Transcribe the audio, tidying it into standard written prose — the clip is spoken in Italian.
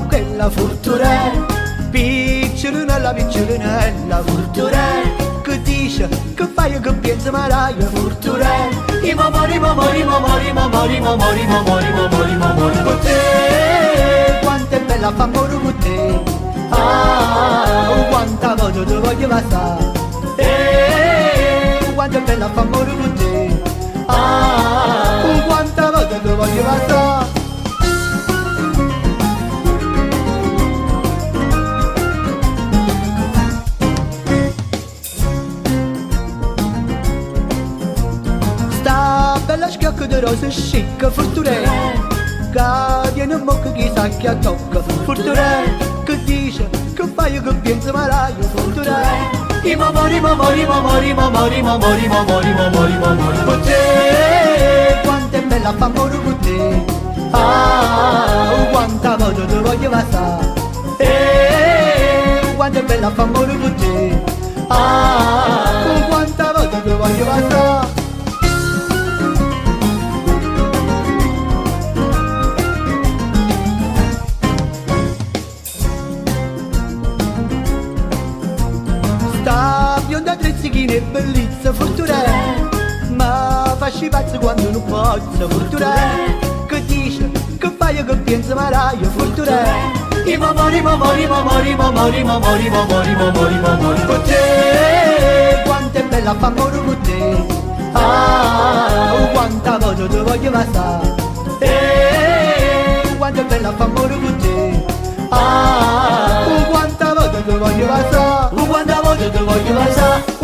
quella fortunella, piccolinella fortunella, che dice, che fai, che pensa, ma dai fortunella. I mamori, mamori, mamori, mamori, mamori, mamori, mamori, mamori, con te, quanto è bella fa amore con te, quanta voglio ti voglio passare, quanto è bella fa amore con te, quanta voglio ti voglio passare. Bella schiocca di rose scicca, fortunella, che viene mocca chissà che tocca, fortunella, che dice, che fai, che pensa, ma dai, fortunella. I mamori, mamori, mamori, mamori, mamori, mamori, mamori, mamori, con te, quanto è bella fa amore con te, quanta voglio ti voglio passare, quanto è bella fa amore con te, quanta voglio ti voglio passare. Sta bionda trezzichina e bellezza fortunella, ma fasci pazzo quando non pozza fortunella, che dice, che fai, che pensa, ma dai fortunella. I mamori, mamori, mamori, mamori, mamori, mamori, mamori, mamori, con te, quanto è bella fa amore con te, quanta voglio ti voglio passare, quanto è bella fa amore con te, quanta voglio ti voglio passare, quanta voglio ti voglio passare.